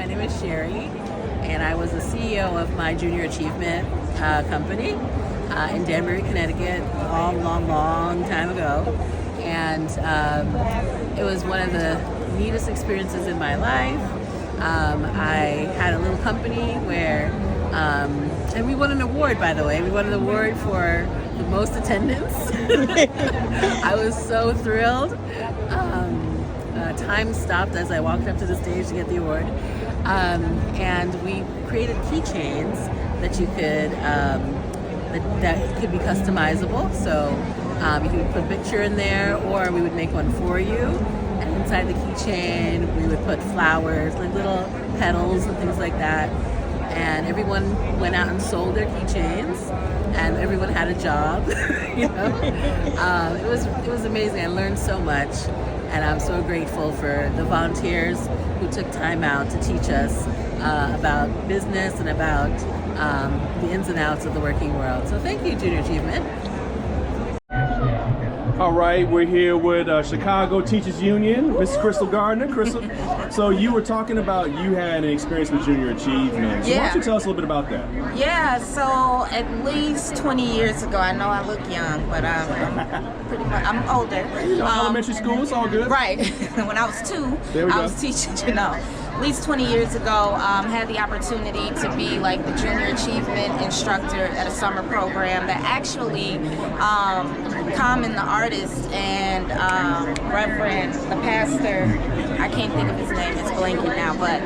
My name is Sherry, and I was the CEO of my Junior Achievement company in Danbury, Connecticut, a long time ago. And it was one of the neatest experiences in my life. I had a little company where, and we won an award, by the way. We won an award for the most attendance. I was so thrilled. Time stopped as I walked up to the stage to get the award. And we created keychains that you could, that could be customizable. So you could put a picture in there, or we would make one for you. And inside the keychain, we would put flowers, like little petals and things like that. And everyone went out and sold their keychains, and everyone had a job. You know, it was amazing. I learned so much, and I'm so grateful for the volunteers who took time out to teach us about business and about the ins and outs of the working world. So thank you, Junior Achievement. All right, we're here with Chicago Teachers Union, Miss Crystal Gardner. Crystal, so you were talking about you had an experience with Junior Achievement. So why don't you tell us a little bit about that? Yeah, so at least 20 years ago, I know I look young, but I'm pretty much, I'm older. Elementary school, it's all good. Right. When I was 2, I was teaching, you know. At least 20 years ago, had the opportunity to be like the Junior Achievement instructor at a summer program that actually Common, the artist, and Reverend, the pastor, I can't think of his name, it's blanking now, but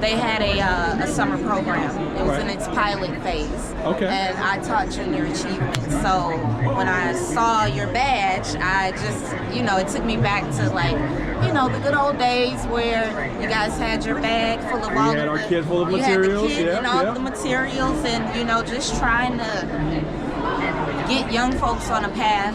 they had a summer program. It was in its pilot phase. Okay. And I taught Junior Achievement. So when I saw your badge, I just, you know, it took me back to like, you know, the good old days where you guys had your bag full of all of our kit full of materials. And all the materials, and you know, just trying to get young folks on a path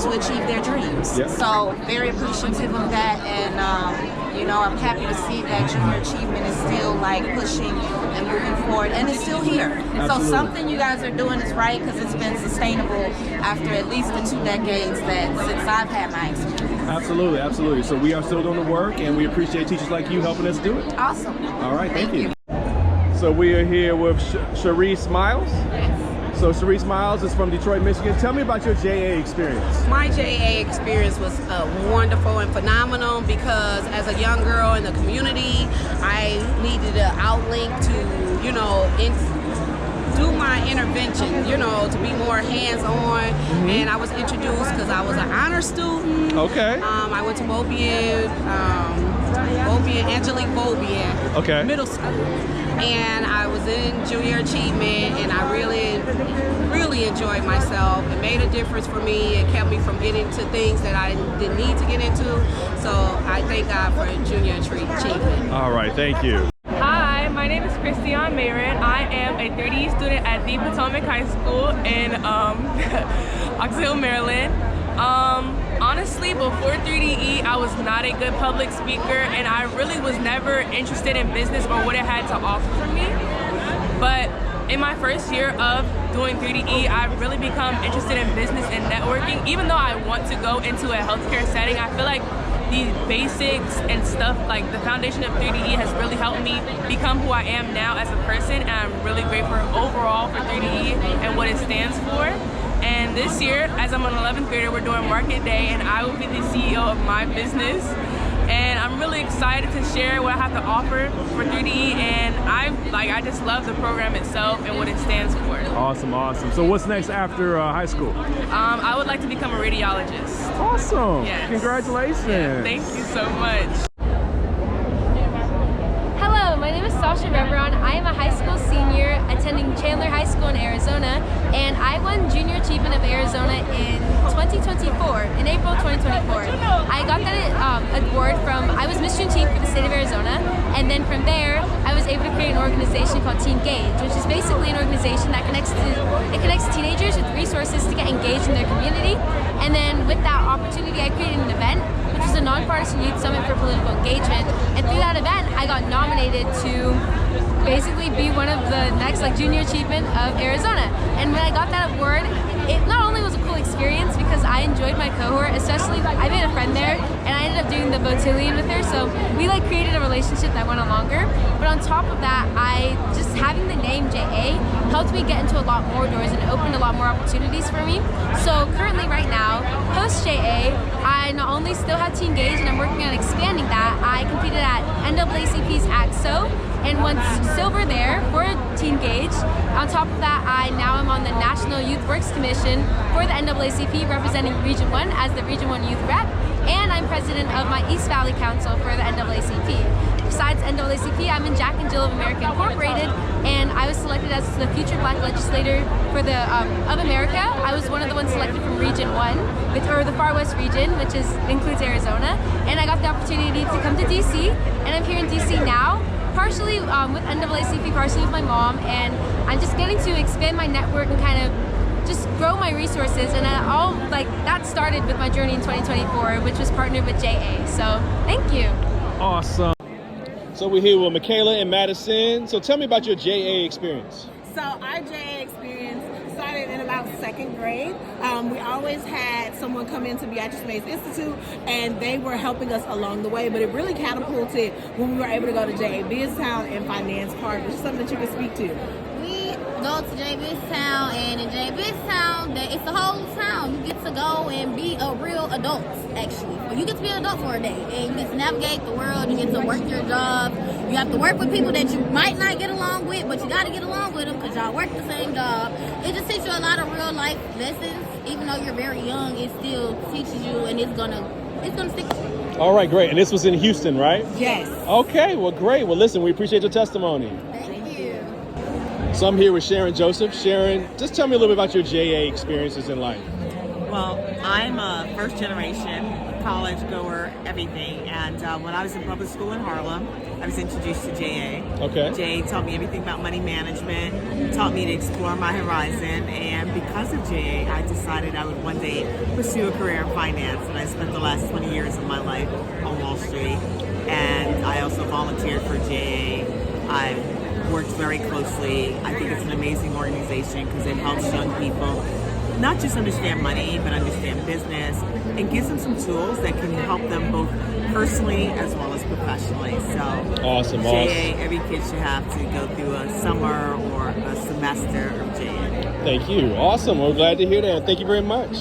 to achieve their dreams. Yep. So very appreciative of that, and you know, I'm happy to see that Junior Achievement is still like pushing and moving forward, and it's still here. Absolutely. So something you guys are doing is right, because it's been sustainable after at least the 2 decades that since I've had my experience. Absolutely, absolutely. So we are still doing the work, and we appreciate teachers like you helping us do it. Awesome. All right, thank you. So we are here with Sharice Miles. So Sharice Miles is from Detroit, Michigan. Tell me about your JA experience. My JA experience was wonderful and phenomenal, because as a young girl in the community, I needed an outlink to, you know, do my intervention, you know, to be more hands-on. And I was introduced because I was an honor student. Okay. I went to Angelique Beaubien Middle School. And I was in Junior Achievement, and I really enjoyed myself. It made a difference for me. It kept me from getting to things that I didn't need to get into. So I thank God for Junior Achievement. All right, thank you. Hi, my name is Christiane Mayron. I am a 3D student at the Potomac High School in Ox Hill, Maryland. Honestly, before 3DE, I was not a good public speaker, and I really was never interested in business or what it had to offer for me. But in my first year of doing 3DE, I've really become interested in business and networking. Even though I want to go into a healthcare setting, I feel like the basics and stuff, like the foundation of 3DE has really helped me become who I am now as a person, and I'm really grateful overall for 3DE and what it stands for. And this year, as I'm an 11th grader, we're doing Market Day, and I will be the CEO of my business. And I'm really excited to share what I have to offer for 3DE, and I just love the program itself and what it stands for. Awesome, awesome. So what's next after high school? I would like to become a radiologist. Awesome. Yes. Congratulations. Yeah, thank you so much. Hello, my name is Sasha Rebron. I am a high school senior attending Chandler High School in Arizona, and I won Junior Achievement of Arizona in 2024, in April 2024. I got that award from, I was Miss Juneteenth for the state of Arizona, and then from there, I was able to create an organization called Teen Gauge, which is basically an organization that connects teenagers with resources to get engaged in their community. And then with that opportunity, I created an event, which was a nonpartisan youth summit for political engagement. And through that event, I got nominated to basically be one of the next Junior Achievement of Arizona. And when I got that award, it not only was a cool experience because I enjoyed my cohort, especially I made a friend there, and I ended up doing the Botillion with her, so we like created a relationship that went on longer. But on top of that, I just having the name JA helped me get into a lot more doors and opened a lot more opportunities for me. So currently right now, post JA, I not only still have Teen Gauge and I'm working on expanding that, I competed at NAACP's AXO and won silver there for Teen Gauge. On top of that, I now am on the National Youth Works Commission for the NAACP representing Region 1 as the Region 1 Youth Rep, and I'm president of my East Valley Council for the NAACP. Besides NAACP, I'm in Jack and Jill of America Incorporated, and I was selected as the future Black legislator for the of America. I was one of the ones selected from Region 1, or the Far West region, which includes Arizona, and I got the opportunity to come to DC, and I'm here in DC now, partially with NAACP, partially with my mom, and I'm just getting to expand my network and kind of just grow my resources, and that started with my journey in 2024, which was partnered with JA. So thank you. Awesome. So we're here with Michaela and Madison. So tell me about your JA experience. So our JA experience started in about 2nd grade. We always had someone come into Beatrice Mays Institute, and they were helping us along the way, but it really catapulted when we were able to go to JA Biztown and Finance Park, which is something that you can speak to. We go to JA Biztown, and in JA Biztown, it's the whole town. You get to go and be a real adult, actually. Well, you get to be an adult for a day, and you get to navigate the world, you get to work your job. You have to work with people that you might not get along with, but you got to get along with them because y'all work the same job. It just teaches you a lot of real life lessons. Even though you're very young, it still teaches you, and it's gonna stick with you. All right, great. And this was in Houston, right? Yes. Okay, well, great. Well, listen, we appreciate your testimony. Thank you. So I'm here with Sharon Joseph. Sharon, just tell me a little bit about your JA experiences in life. Well, I'm a first generation college goer, everything. And when I was in public school in Harlem, I was introduced to JA. Okay. JA taught me everything about money management, taught me to explore my horizon. And because of JA, I decided I would one day pursue a career in finance. And I spent the last 20 years of my life on Wall Street. And I also volunteered for JA. I've worked very closely. I think it's an amazing organization because it helps young people not just understand money, but understand business, and gives them some tools that can help them both personally as well as professionally. So Awesome. JA, every kid should have to go through a summer or a semester of JA. Thank you. Awesome. We're glad to hear that. Thank you very much.